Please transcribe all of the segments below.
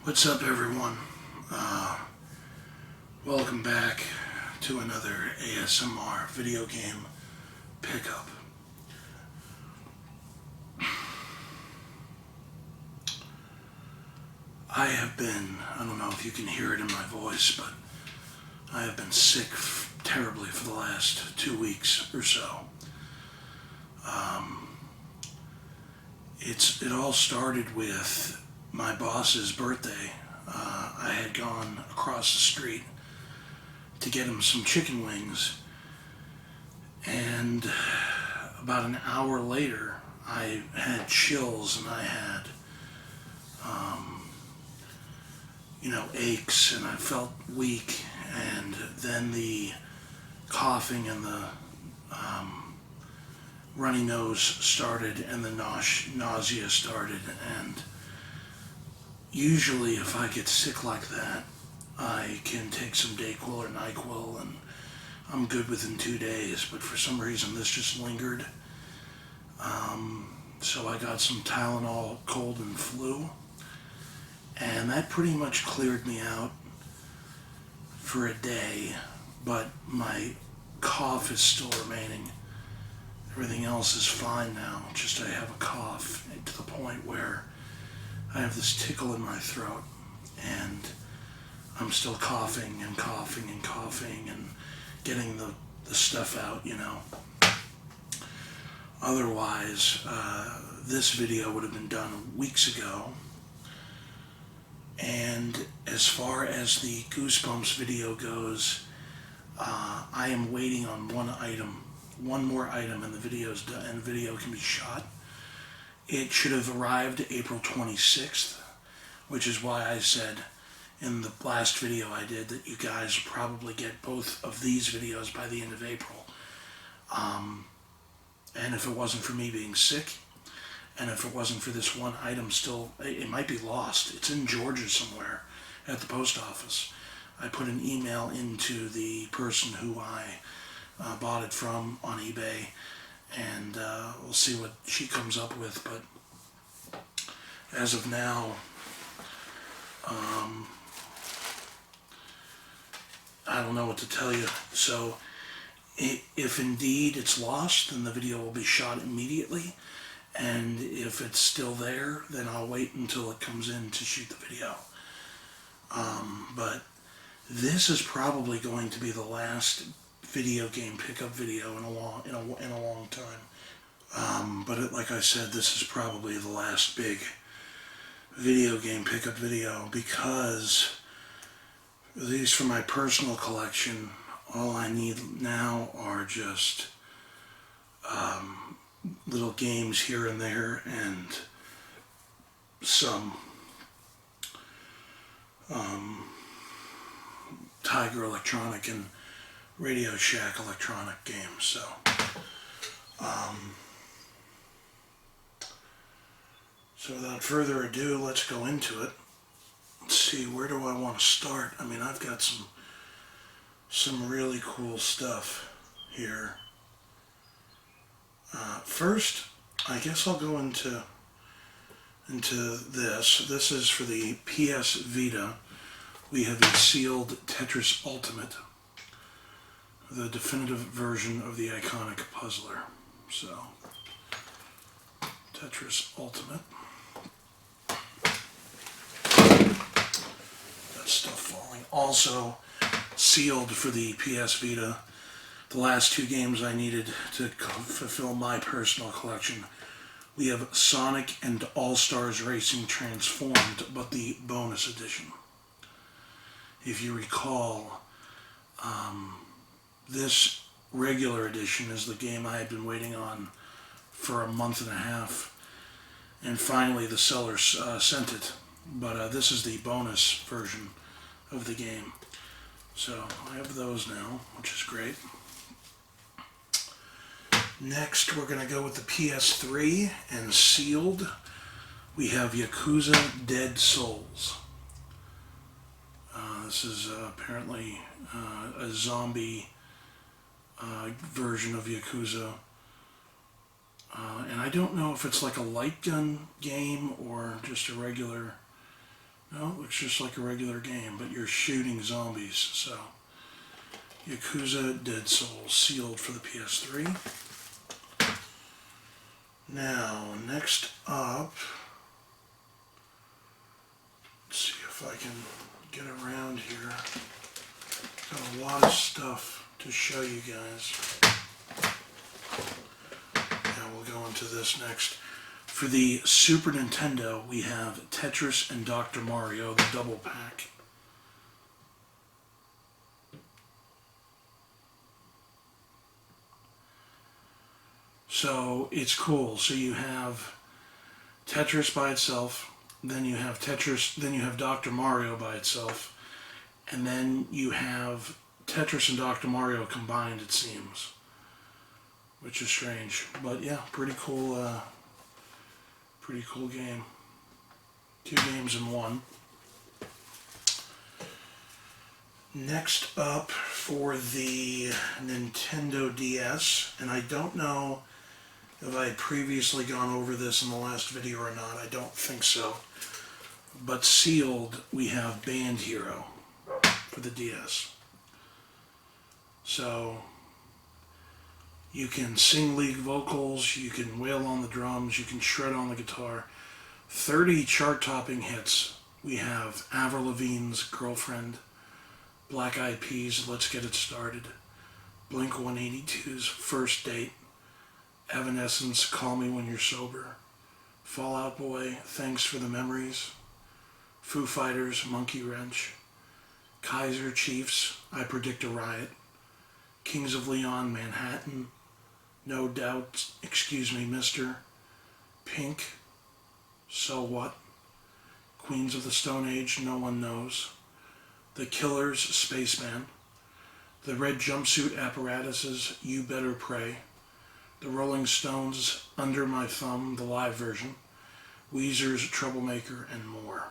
What's up, everyone? Welcome back to another ASMR video game pickup. I have been, I don't know if you can hear it in my voice, but I have been sick terribly for the last 2 weeks or so. It all started with my boss's birthday. I had gone across the street to get him some chicken wings, and about an hour later I had chills and I had aches, and I felt weak, and then the coughing and the runny nose started, and the nausea started. And usually if I get sick like that, I can take some Dayquil or NyQuil and I'm good within 2 days, but for some reason this just lingered. So I got some Tylenol cold and flu, and that pretty much cleared me out for a day, but my cough is still remaining. Everything else is fine now, just I have a cough to the point where I have this tickle in my throat, and I'm still coughing and coughing and coughing and getting the stuff out, Otherwise, this video would have been done weeks ago. And as far as the Goosebumps video goes, I am waiting on one more item, and the video's done, and the video can be shot. It should have arrived April 26th, which is why I said in the last video I did that you guys will probably get both of these videos by the end of April. And if it wasn't for me being sick, and if it wasn't for this one item still, it might be lost. It's in Georgia somewhere at the post office. I put an email into the person who I bought it from on eBay, and we'll see what she comes up with. But as of now, I don't know what to tell you. So if indeed it's lost, then the video will be shot immediately. And if it's still there, then I'll wait until it comes in to shoot the video. But this is probably going to be the last video game pickup video in a long time. But like I said, this is probably the last big video game pickup video, because at least for my personal collection, all I need now are just little games here and there, and some Tiger Electronic and Radio Shack electronic games. So without further ado, let's go into it. Let's see, where do I want to start? I mean, I've got some really cool stuff here. First, I guess I'll go into this. This is for the PS Vita. We have a sealed Tetris Ultimate, the definitive version of the iconic puzzler. So, Tetris Ultimate. That stuff falling. Also sealed for the PS Vita, the last 2 games I needed to fulfill my personal collection. We have Sonic and All-Stars Racing Transformed, but the bonus edition. If you recall, this regular edition is the game I had been waiting on for a month and a half, and finally the seller sent it. But this is the bonus version of the game. So I have those now, which is great. Next, we're going to go with the PS3, and sealed, we have Yakuza Dead Souls. This is apparently a zombie version of Yakuza. And I don't know if it's like a light gun game or just a regular No, it looks just like a regular game, but you're shooting zombies, so. Yakuza Dead Souls, sealed for the PS3. Now, next up, let's see if I can get around here. Got a lot of stuff to show you guys. Now we'll go into this next. For the Super Nintendo, we have Tetris and Dr. Mario, the double pack. So it's cool. So you have Tetris by itself, then you have Tetris, then you have Dr. Mario by itself, and then you have Tetris and Dr. Mario combined, it seems. Which is strange. But yeah, pretty cool game. 2 games in one. Next up for the Nintendo DS, and I don't know if I had previously gone over this in the last video or not, I don't think so. But sealed, we have Band Hero for the DS. So, you can sing lead vocals, you can wail on the drums, you can shred on the guitar. 30 chart-topping hits. We have Avril Lavigne's Girlfriend, Black Eyed Peas' Let's Get It Started, Blink-182's First Date, Evanescence, Call Me When You're Sober, Fall Out Boy, Thanks for the Memories, Foo Fighters, Monkey Wrench, Kaiser Chiefs, I Predict a Riot, Kings of Leon, Manhattan, No Doubt, Excuse Me Mister, Pink, So What, Queens of the Stone Age, No One Knows, The Killers, Spaceman, The Red Jumpsuit Apparatuses, You Better Pray, The Rolling Stones, Under My Thumb, the live version, Weezer's Troublemaker, and more.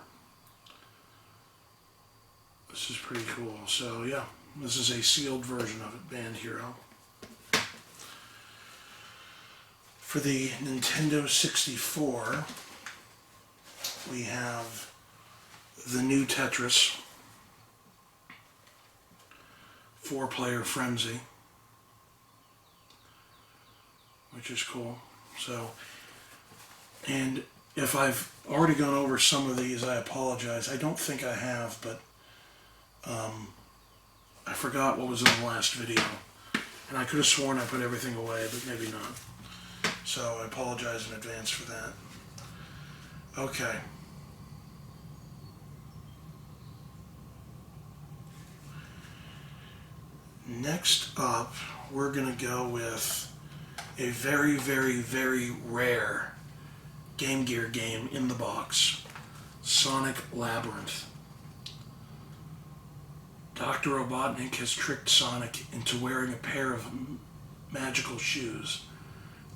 This is pretty cool. So yeah, this is a sealed version of it, Band Hero. For the Nintendo 64, we have the new Tetris, 4-player Frenzy, which is cool. So, and if I've already gone over some of these, I apologize. I don't think I have, but I forgot what was in the last video. And I could have sworn I put everything away, but maybe not. So I apologize in advance for that. Okay. Next up, we're going to go with a very, very, very rare Game Gear game in the box, Sonic Labyrinth. Dr. Robotnik has tricked Sonic into wearing a pair of magical shoes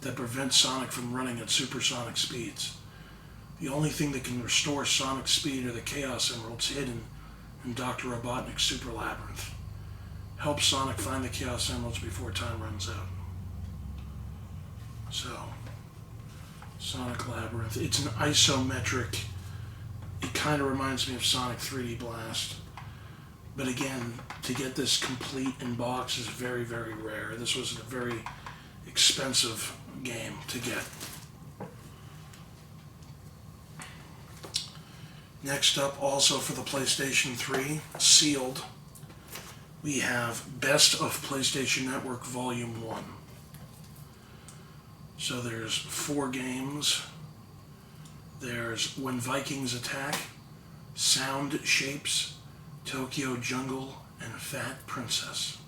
that prevent Sonic from running at supersonic speeds. The only thing that can restore Sonic's speed are the Chaos Emeralds hidden in Dr. Robotnik's Super Labyrinth. Help Sonic find the Chaos Emeralds before time runs out. So, Sonic Labyrinth. It's an isometric. It kind of reminds me of Sonic 3D Blast. But again, to get this complete in box is very, very rare. This was a very expensive game to get. Next up, also for the PlayStation 3, sealed, we have Best of PlayStation Network Volume 1. So there's 4 games. There's When Vikings Attack, Sound Shapes, Tokyo Jungle, and Fat Princess.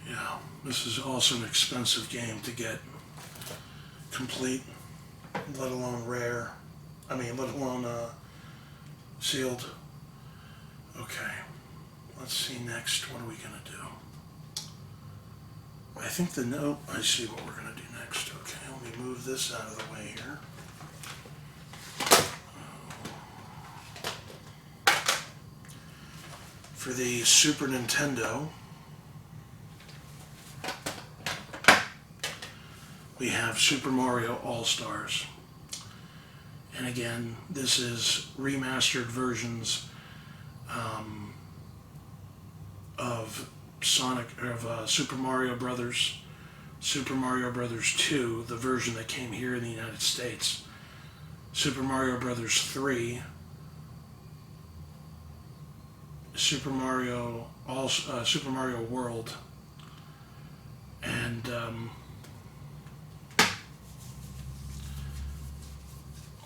Yeah, this is also an expensive game to get complete, let alone rare. Let alone sealed. Okay, let's see next. What are we going to do? I think I see what we're going to do next. Okay, let me move this out of the way here. For the Super Nintendo, we have Super Mario All-Stars. And again, this is remastered versions of Super Mario Brothers, Super Mario Brothers 2, the version that came here in the United States, Super Mario Brothers 3, Super Mario World, and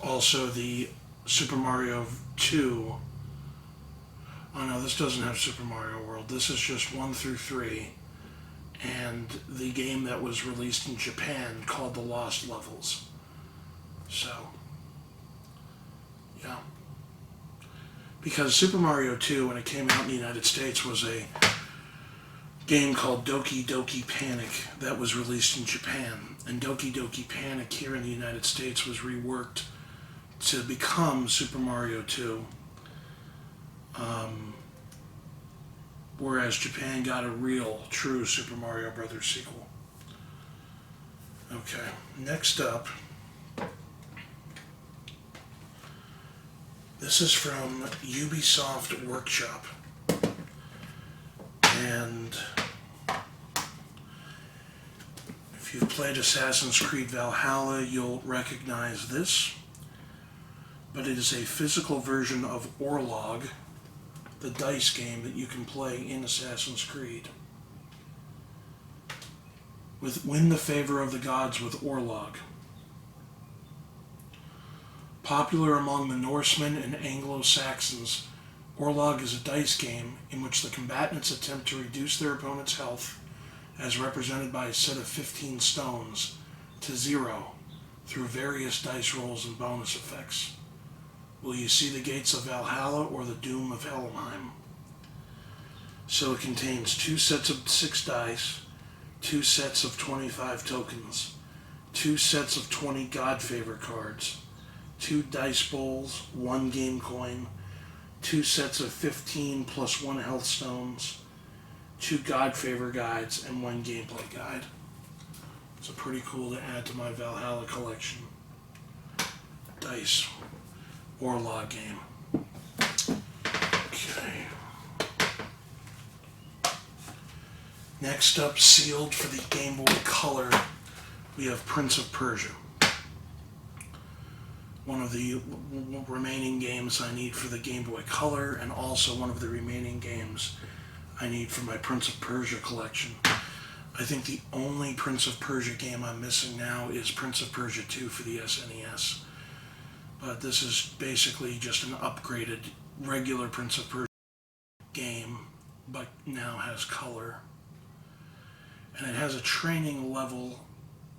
also the Super Mario 2. Oh no, this doesn't have Super Mario World. This is just 1 through 3. And the game that was released in Japan called The Lost Levels. So, yeah. Because Super Mario 2, when it came out in the United States, was a game called Doki Doki Panic that was released in Japan. And Doki Doki Panic here in the United States was reworked to become Super Mario 2. Whereas Japan got a real, true Super Mario Brothers sequel. Okay, next up, this is from Ubisoft Workshop. And if you've played Assassin's Creed Valhalla, you'll recognize this. But it is a physical version of Orlog, the dice game that you can play in Assassin's Creed. Win the favor of the gods with Orlog. Popular among the Norsemen and Anglo-Saxons, Orlog is a dice game in which the combatants attempt to reduce their opponent's health, as represented by a set of 15 stones, to 0 through various dice rolls and bonus effects. Will you see the gates of Valhalla or the doom of Helheim? So it contains 2 sets of 6 dice, 2 sets of 25 tokens, 2 sets of 20 God Favor cards, 2 dice bowls, 1 game coin, 2 sets of 15 plus 1 health stones, 2 God Favor guides, and 1 gameplay guide. So pretty cool to add to my Valhalla collection. Dice. Orlog game. Okay. Next up, sealed for the Game Boy Color, we have Prince of Persia. One of the remaining games I need for the Game Boy Color, and also one of the remaining games I need for my Prince of Persia collection. I think the only Prince of Persia game I'm missing now is Prince of Persia 2 for the SNES. But this is basically just an upgraded regular Prince of Persia game, but now has color. And it has a training level,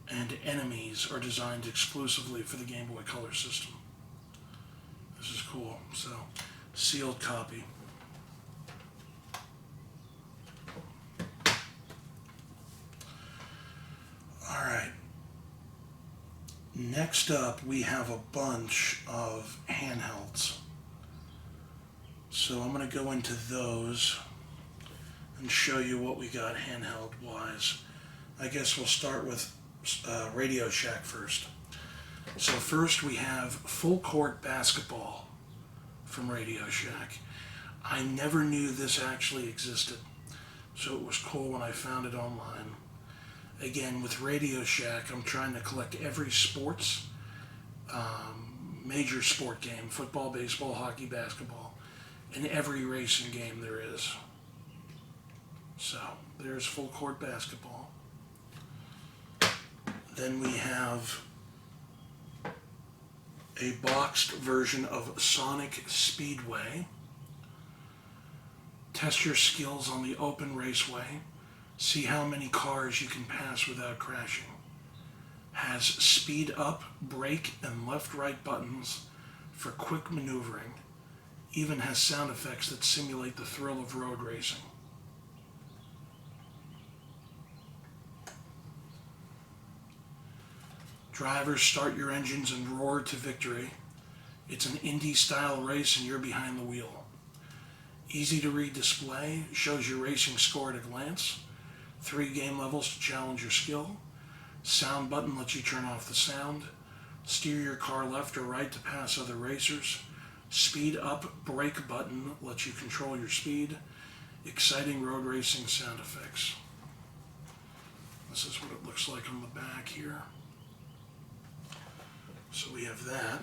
and enemies are designed exclusively for the Game Boy Color system. This is cool. So, sealed copy. Alright. Next up, we have a bunch of handhelds. So I'm going to go into those and show you what we got handheld-wise. I guess we'll start with Radio Shack first. So first we have Full Court Basketball from Radio Shack. I never knew this actually existed, so it was cool when I found it online. Again, with Radio Shack, I'm trying to collect every sports, major sport game, football, baseball, hockey, basketball, and every racing game there is. So, there's Full Court Basketball. Then we have a boxed version of Sonic Speedway. Test your skills on the open raceway. See how many cars you can pass without crashing. Has speed up, brake, and left-right buttons for quick maneuvering. Even has sound effects that simulate the thrill of road racing. Drivers, start your engines and roar to victory. It's an indie-style race and you're behind the wheel. Easy to read display, shows your racing score at a glance. 3 game levels to challenge your skill. Sound button lets you turn off the sound. Steer your car left or right to pass other racers. Speed up brake button lets you control your speed. Exciting road racing sound effects. This is what it looks like on the back here. So we have that.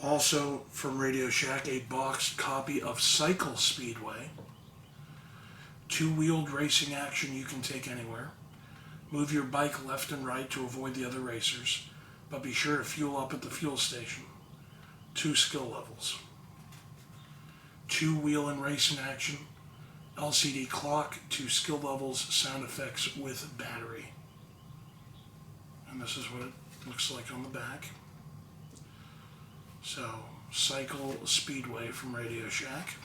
Also from Radio Shack, a boxed copy of Cycle Speedway. 2-wheeled racing action you can take anywhere. Move your bike left and right to avoid the other racers, but be sure to fuel up at the fuel station. 2 skill levels. 2-wheel and racing action. LCD clock, 2 skill levels, sound effects with battery. And this is what it looks like on the back. So, Cycle Speedway from Radio Shack.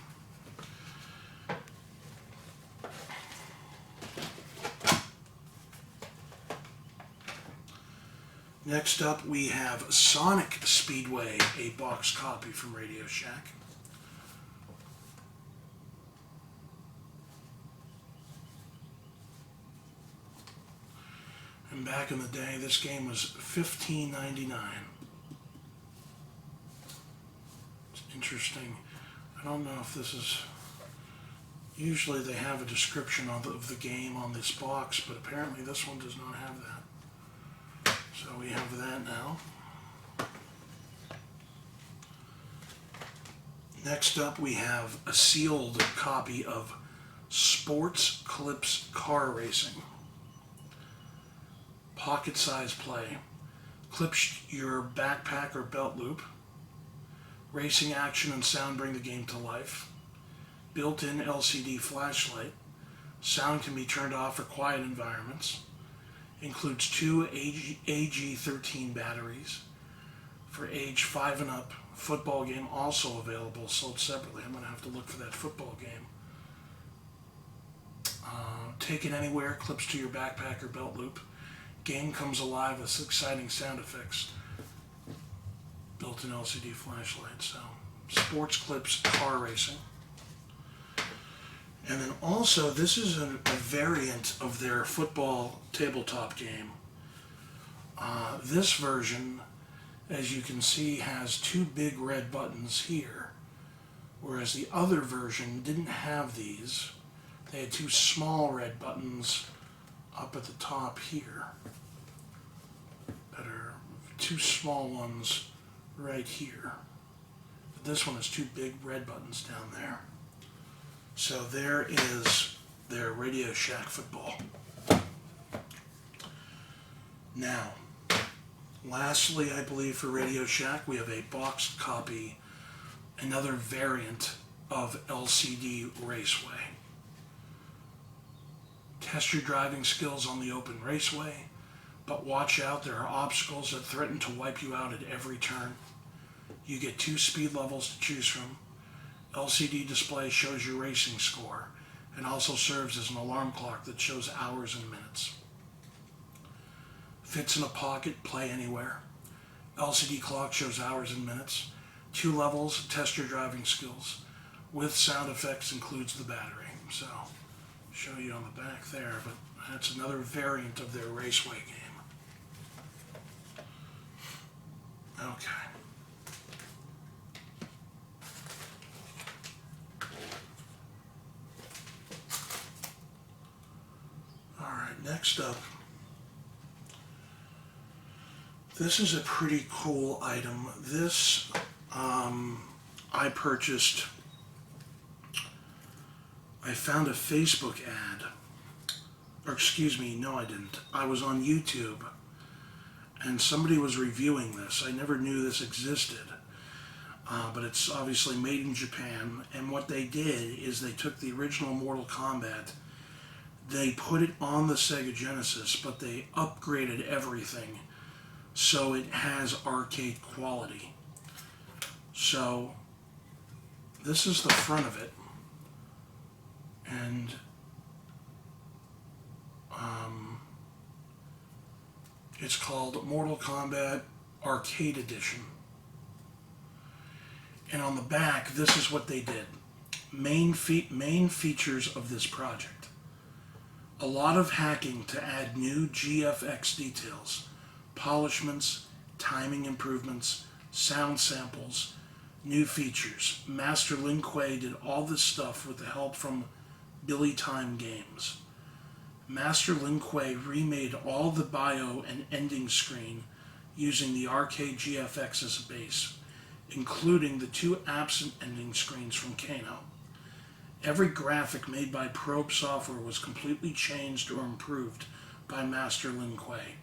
Next up, we have Sonic Speedway, a boxed copy from Radio Shack. And back in the day, this game was $15.99. It's interesting. I don't know if this is... Usually they have a description of the game on this box, but apparently this one does not have that. So we have that now. Next up, we have a sealed copy of Sports Clips Car Racing. Pocket-sized play. Clips your backpack or belt loop. Racing action and sound bring the game to life. Built-in LCD flashlight. Sound can be turned off for quiet environments. Includes 2 AG13 batteries. For age 5 and up. Football game also available, sold separately. I'm going to have to look for that football game. Take it anywhere, clips to your backpack or belt loop. Game comes alive with exciting sound effects. Built-in LCD flashlight. So, Sports Clips Car Racing. And then also, this is a variant of their football tabletop game. This version, as you can see, has 2 big red buttons here, whereas the other version didn't have these. They had 2 small red buttons up at the top here. Better, 2 small ones right here. But this one has 2 big red buttons down there. So there is their Radio Shack football. Now, lastly, I believe for Radio Shack, we have a boxed copy, another variant of LCD Raceway. Test your driving skills on the open raceway, but watch out, there are obstacles that threaten to wipe you out at every turn. You get 2 speed levels to choose from. LCD display shows your racing score and also serves as an alarm clock that shows hours and minutes. Fits in a pocket, play anywhere. LCD clock shows hours and minutes. 2 levels, test your driving skills. With sound effects includes the battery. So, show you on the back there, but that's another variant of their raceway game. Okay. Alright, next up. This is a pretty cool item. This I purchased. I found a Facebook ad. Or excuse me, no I didn't. I was on YouTube and somebody was reviewing this. I never knew this existed. But it's obviously made in Japan. And what they did is they took the original Mortal Kombat, they put it on the Sega Genesis, but they upgraded everything so it has arcade quality. So this is the front of it, and it's called Mortal Kombat Arcade Edition. And on the back, this is what they did. Main features of this project. A lot of hacking to add new GFX details, polishments, timing improvements, sound samples, new features. Master Lin Kuei did all this stuff with the help from Billy Time Games. Master Lin Kuei remade all the bio and ending screen using the arcade GFX as a base, including the 2 absent ending screens from Kano. Every graphic made by Probe Software was completely changed or improved by Master Lin Kuei,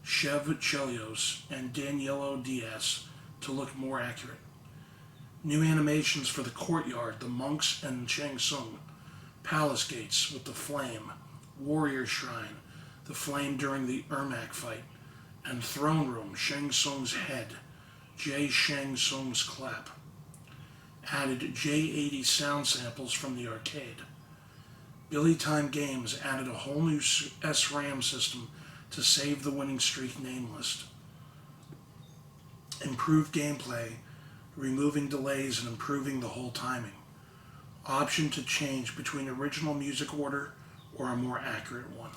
Chev Chelios, and Danielo Diaz to look more accurate. New animations for the courtyard, the monks and Shang Tsung, palace gates with the flame, warrior shrine, the flame during the Ermac fight, and throne room, Shang Tsung's head, Jay Shang Tsung's clap. Added J80 sound samples from the arcade. Billy Time Games added a whole new SRAM system to save the winning streak name list. Improved gameplay, removing delays and improving the whole timing. Option to change between original music order or a more accurate one.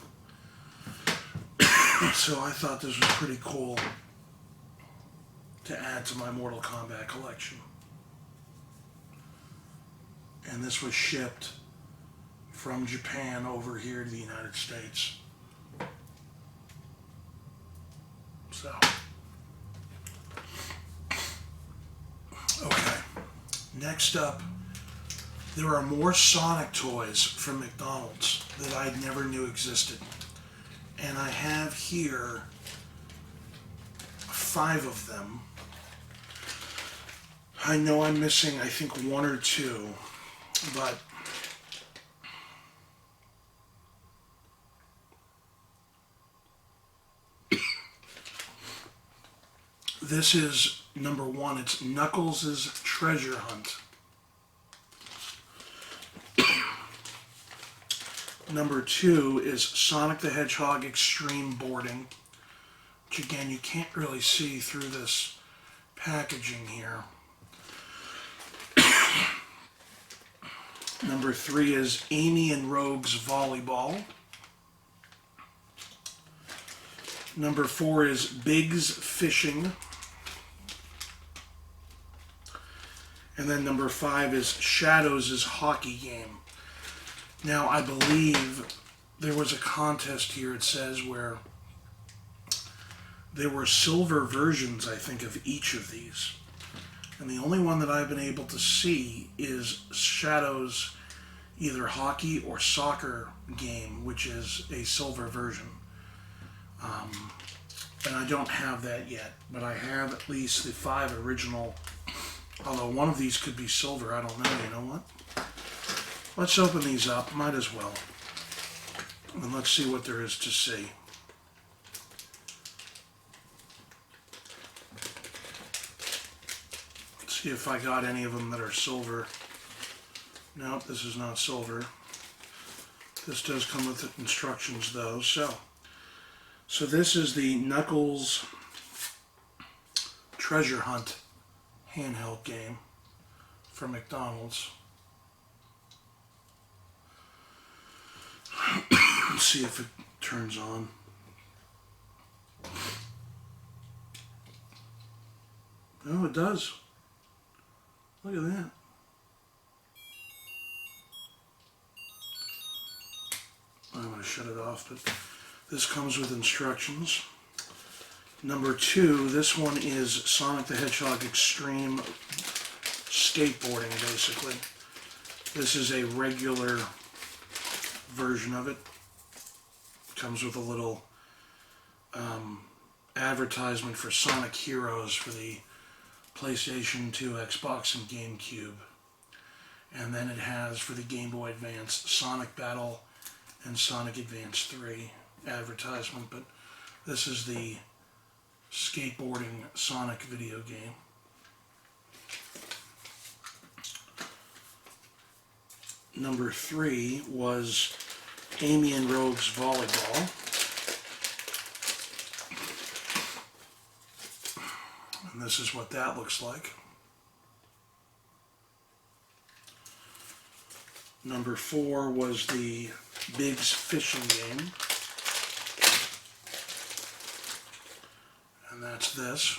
So I thought this was pretty cool to add to my Mortal Kombat collection. And this was shipped from Japan over here to the United States. So, okay. Next up, there are more Sonic toys from McDonald's that I never knew existed. And I have here 5 of them. I know I'm missing, I think, 1 or 2, but this is number 1. It's Knuckles' Treasure Hunt. Number 2 is Sonic the Hedgehog Extreme Boarding, which again you can't really see through this packaging here. Number 3 is Amy and Rogue's Volleyball. Number 4 is Big's Fishing. And then number 5 is Shadows' Hockey Game. Now, I believe there was a contest here, it says, where there were silver versions, I think, of each of these. And the only one that I've been able to see is Shadow's either hockey or soccer game, which is a silver version. And I don't have that yet, but I have at least the 5 original, although one of these could be silver, I don't know, you know what? Let's open these up, might as well. And let's see what there is to see. Let's see if I got any of them that are silver. Nope, this is not silver. This does come with instructions though. So this is the Knuckles Treasure Hunt handheld game from McDonald's. Let's see if it turns on. Oh, it does. Look at that. I'm going to shut it off, but this comes with instructions. Number 2, this one is Sonic the Hedgehog Extreme Skateboarding, basically. This is a regular version of it. Comes with a little advertisement for Sonic Heroes for the PlayStation 2, Xbox, and GameCube. And then it has for the Game Boy Advance Sonic Battle and Sonic Advance 3 advertisement, but this is the skateboarding Sonic video game. Number 3 was Amy and Rogue's Volleyball. And this is what that looks like. Number 4 was the Biggs fishing game. And that's this.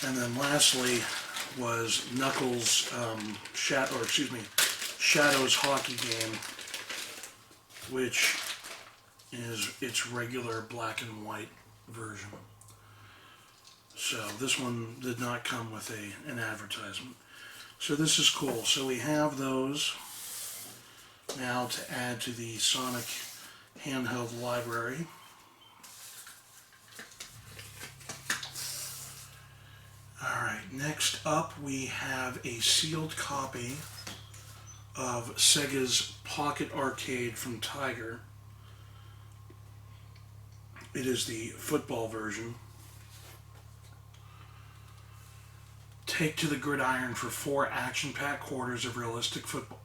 And then lastly was Knuckles, Shadow's hockey game, which is its regular black and white version. So this one did not come with an advertisement. So this is cool. So we have those now to add to the Sonic handheld library. Alright, next up we have a sealed copy of Sega's Pocket Arcade from Tiger. It is the football version. Take to the gridiron for 4 action-packed quarters of realistic football.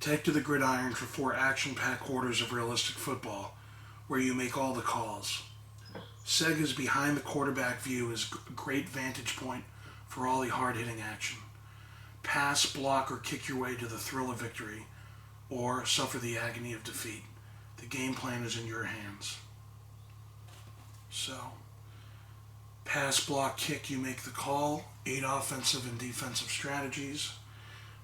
Take to the gridiron for 4 action-packed quarters of realistic football, where you make all the calls. Sega's behind the quarterback view is a great vantage point for all the hard-hitting action. Pass, block, or kick your way to the thrill of victory, or suffer the agony of defeat. The game plan is in your hands. So, pass, block, kick, you make the call. 8 offensive and defensive strategies.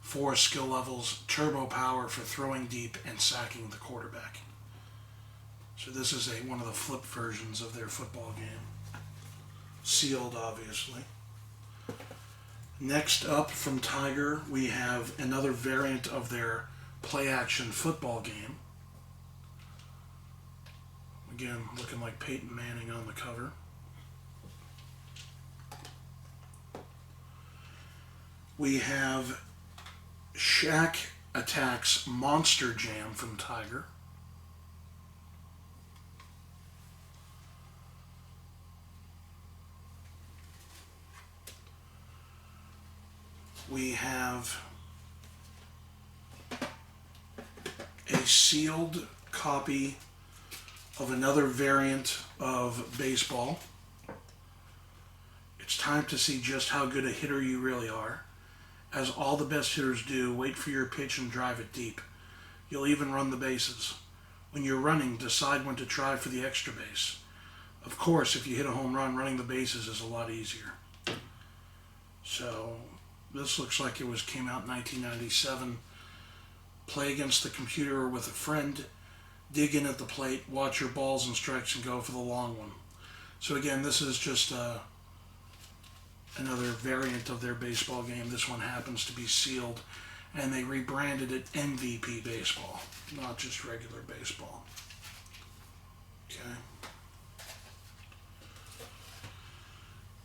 4 skill levels, turbo power for throwing deep and sacking the quarterback. So this is one of the flip versions of their football game. Sealed, obviously. Next up from Tiger, we have another variant of their play-action football game. Again, looking like Peyton Manning on the cover. We have Shaq Attack's Monster Jam from Tiger. We have a sealed copy of another variant of baseball. It's time to see just how good a hitter you really are. As all the best hitters do, wait for your pitch and drive it deep. You'll even run the bases. When you're running, decide when to try for the extra base. Of course, if you hit a home run, running the bases is a lot easier. So, this looks like it came out in 1997. Play against the computer or with a friend. Dig in at the plate, watch your balls and strikes, and go for the long one. So again, this is just another variant of their baseball game. This one happens to be sealed, and they rebranded it MVP Baseball, not just regular baseball. Okay.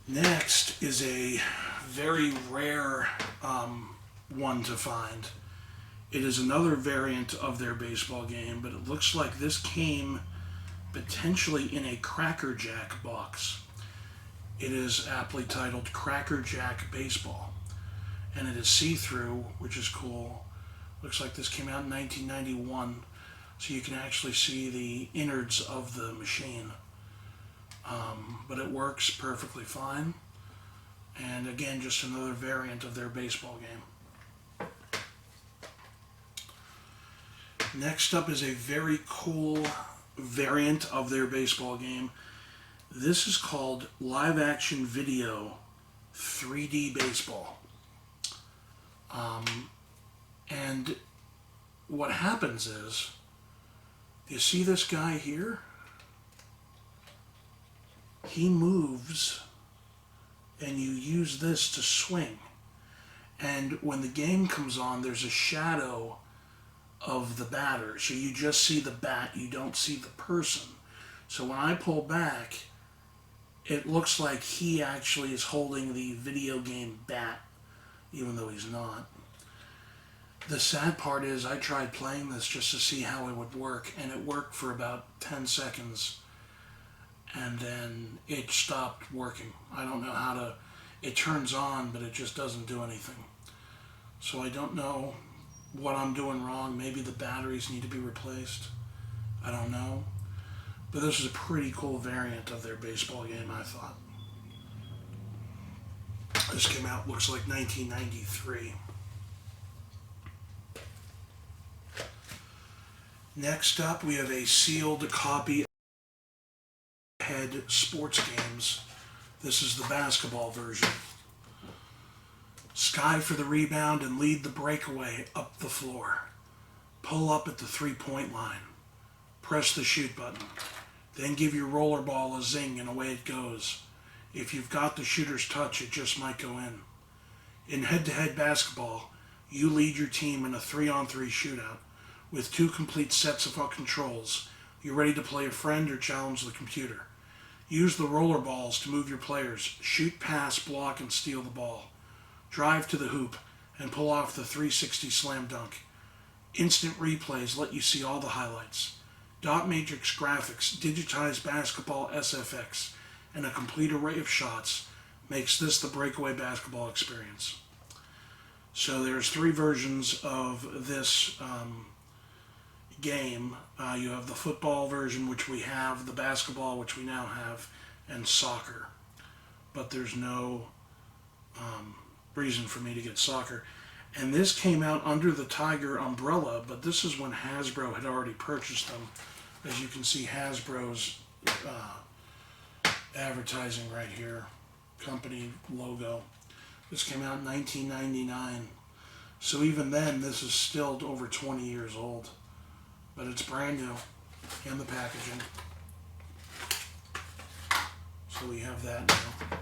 Next is a very rare one to find. It is another variant of their baseball game, but it looks like this came potentially in a Cracker Jack box. It is aptly titled Cracker Jack Baseball, and it is see-through, which is cool. Looks like this came out in 1991, so you can actually see the innards of the machine. But it works perfectly fine, and again, just another variant of their baseball game. Next up is a very cool variant of their baseball game. This is called Live Action Video 3D Baseball. And what happens is, you see this guy here? He moves, and you use this to swing. And when the game comes on, there's a shadow of the batter. So you just see the bat, you don't see the person. So when I pull back, it looks like he actually is holding the video game bat, even though he's not. The sad part is I tried playing this just to see how it would work, and it worked for about 10 seconds, and then it stopped working. I don't know how to... It turns on, but it just doesn't do anything. So I don't know what I'm doing wrong. Maybe the batteries need to be replaced. I don't know. But this is a pretty cool variant of their baseball game, I thought. This came out, looks like 1993. Next up, we have a sealed copy of Head Sports Games. This is the basketball version. Sky for the rebound and lead the breakaway up the floor. Pull up at the three-point line. Press the shoot button. Then give your roller ball a zing and away it goes. If you've got the shooter's touch, it just might go in. In head-to-head basketball, you lead your team in a 3-on-3 shootout with 2 complete sets of controls. You're ready to play a friend or challenge the computer. Use the roller balls to move your players. Shoot, pass, block, and steal the ball. Drive to the hoop and pull off the 360 slam dunk. Instant replays let you see all the highlights. Dot matrix graphics, digitized basketball SFX, and a complete array of shots makes this the breakaway basketball experience. So there's 3 versions of this game. You have the football version, which we have, the basketball, which we now have, and soccer. But there's no reason for me to get soccer. And this came out under the Tiger umbrella, but this is when Hasbro had already purchased them. As you can see, Hasbro's advertising right here, company logo. This came out in 1999. So even then, this is still over 20 years old. But it's brand new, and the packaging. So we have that now.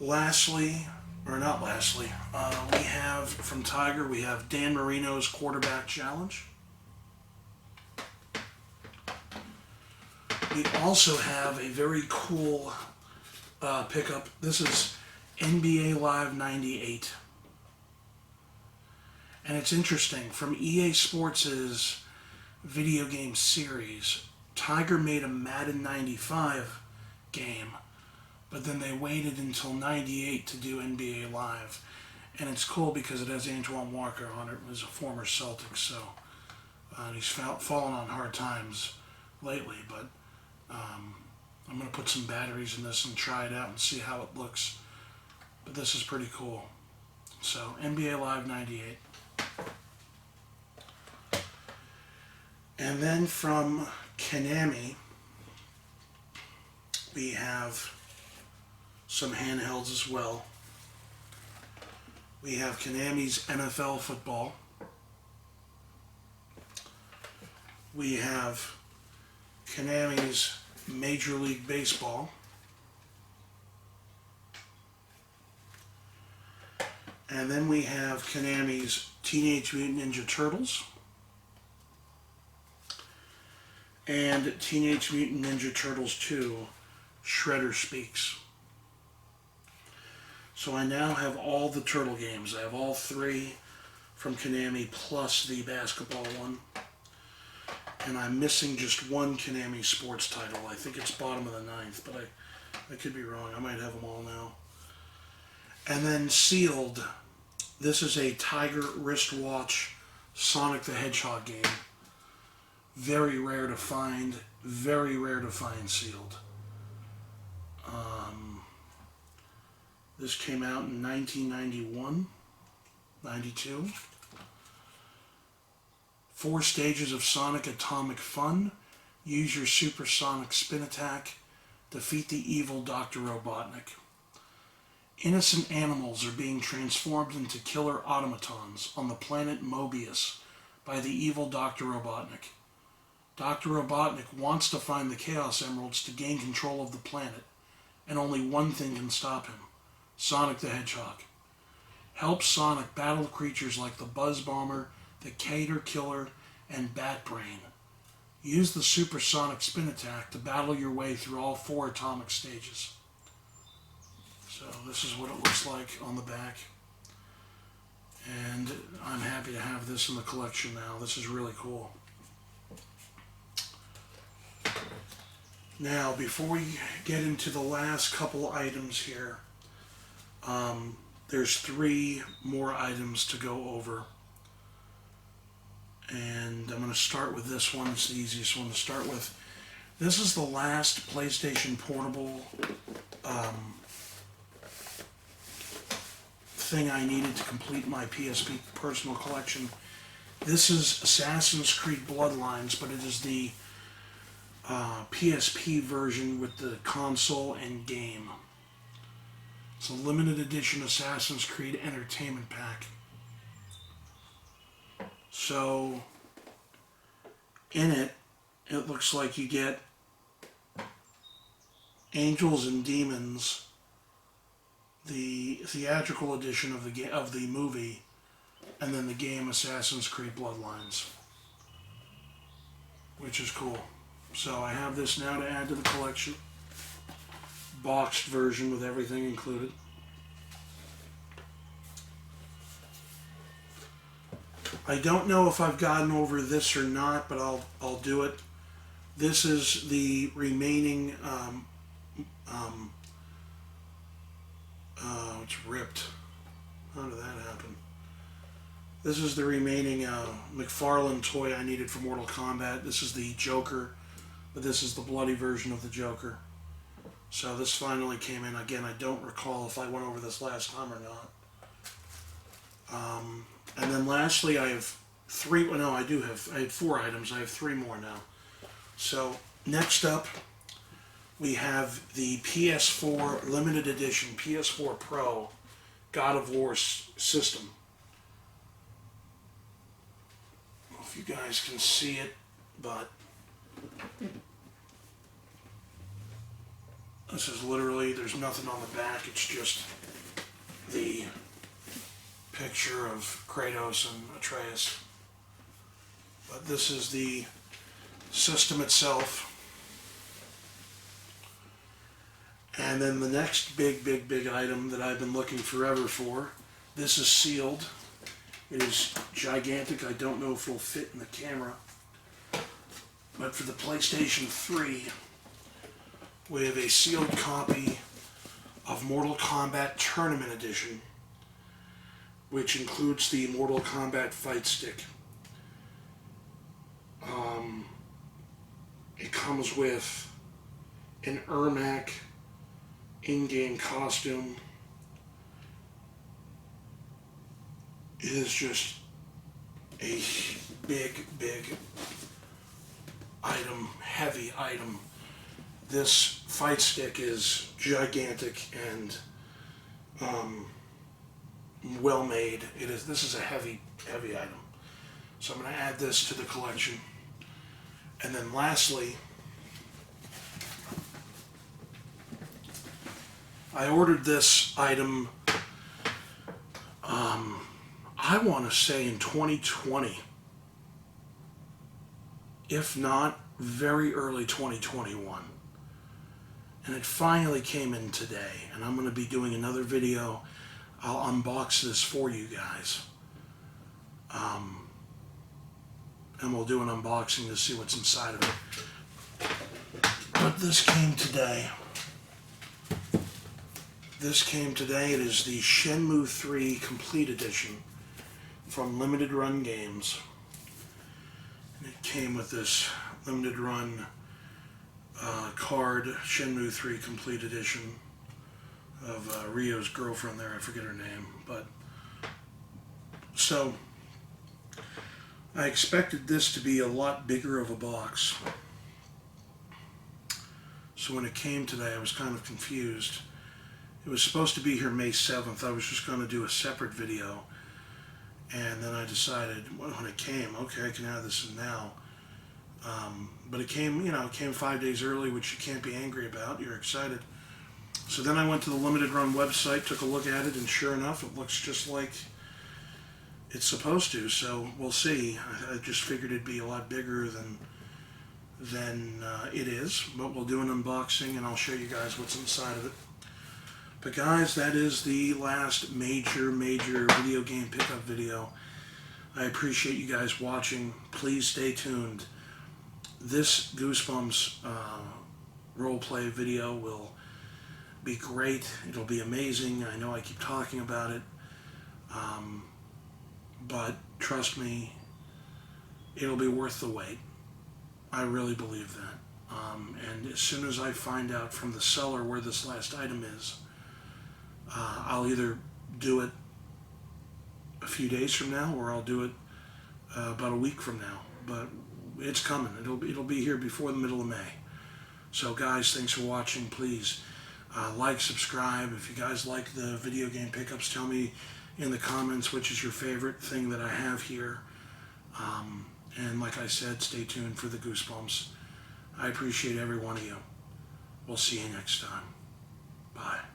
Lastly, or not lastly, we have from Tiger, we have Dan Marino's Quarterback Challenge. We also have a very cool pickup. This is NBA Live 98. And it's interesting, from EA Sports' video game series, Tiger made a Madden 95 game, but then they waited until 98 to do NBA Live. And it's cool because it has Antoine Walker on it, who's a former Celtic, so he's fallen on hard times lately, but I'm going to put some batteries in this and try it out and see how it looks. But this is pretty cool. So, NBA Live 98. And then from Konami, we have some handhelds as well. We have Konami's NFL football. We have Konami's Major League Baseball. And then we have Konami's Teenage Mutant Ninja Turtles and Teenage Mutant Ninja Turtles 2, Shredder Speaks. So I now have all the Turtle games. I have all 3 from Konami plus the basketball one. And I'm missing just one Konami sports title. I think it's bottom of the 9th, but I could be wrong. I might have them all now. And then sealed, this is a Tiger wristwatch Sonic the Hedgehog game. Very rare to find sealed. This came out in 1991, 92. 4 stages of Sonic Atomic Fun. Use your supersonic spin attack. Defeat the evil Dr. Robotnik. Innocent animals are being transformed into killer automatons on the planet Mobius by the evil Dr. Robotnik. Dr. Robotnik wants to find the Chaos Emeralds to gain control of the planet, and only one thing can stop him: Sonic the Hedgehog. Help Sonic battle creatures like the Buzz Bomber, the Cater Killer, and Bat Brain. Use the supersonic spin attack to battle your way through all 4 atomic stages. So this is what it looks like on the back. And I'm happy to have this in the collection now. This is really cool. Now, before we get into the last couple items here, there's 3 more items to go over. And I'm going to start with this one. It's the easiest one to start with. This is the last PlayStation Portable thing I needed to complete my PSP personal collection. This is Assassin's Creed Bloodlines, but it is the PSP version with the console and game. It's a limited edition Assassin's Creed Entertainment Pack. So, in it, it looks like you get Angels and Demons, the theatrical edition of the movie, and then the game Assassin's Creed Bloodlines, which is cool. So I have this now to add to the collection. Boxed version with everything included. I don't know if I've gotten over this or not, but I'll do it. This is the remaining. It's ripped. How did that happen? This is the remaining McFarlane toy I needed for Mortal Kombat. This is the Joker, but this is the bloody version of the Joker. So this finally came in. Again, I don't recall if I went over this last time or not. And then lastly, I have three. Well, no, I had 4 items. I have 3 more now. So next up, we have the PS4 limited edition, PS4 Pro God of War system. I don't know if you guys can see it, but this is literally, there's nothing on the back. It's just the picture of Kratos and Atreus. But this is the system itself. And then the next big item that I've been looking forever for. This is sealed. It is gigantic. I don't know if it'll fit in the camera. But for the PlayStation 3, we have a sealed copy of Mortal Kombat Tournament Edition, which includes the Mortal Kombat fight stick. It comes with an Ermac in-game costume. It is just a big item, heavy item. This fight stick is gigantic and well made. This is a heavy item. So I'm going to add this to the collection. And then lastly, I ordered this item, I want to say in 2020. If not, very early 2021. And it finally came in today. And I'm going to be doing another video. I'll unbox this for you guys. And we'll do an unboxing to see what's inside of it. But this came today. It is the Shenmue 3 Complete Edition from Limited Run Games. And it came with this limited run card, Shenmue 3 Complete Edition of Ryo's girlfriend there. I forget her name. But so I expected this to be a lot bigger of a box. So when it came today, I was kind of confused. It was supposed to be here May 7th. I was just going to do a separate video. And then I decided, when it came, okay, I can add this in now. But it came, it came 5 days early, which you can't be angry about. You're excited. So then I went to the Limited Run website, took a look at it, and sure enough, it looks just like it's supposed to. So we'll see. I just figured it'd be a lot bigger than it is. But we'll do an unboxing, and I'll show you guys what's inside of it. But guys, that is the last major video game pickup video. I appreciate you guys watching. Please stay tuned. This Goosebumps roleplay video will be great. It'll be amazing. I know I keep talking about it. But trust me, it'll be worth the wait. I really believe that. And as soon as I find out from the seller where this last item is, I'll either do it a few days from now, or I'll do it about a week from now. But it's coming. It'll be here before the middle of May. So guys, thanks for watching. Please like, subscribe. If you guys like the video game pickups, tell me in the comments which is your favorite thing that I have here. And like I said, stay tuned for the Goosebumps. I appreciate every one of you. We'll see you next time. Bye.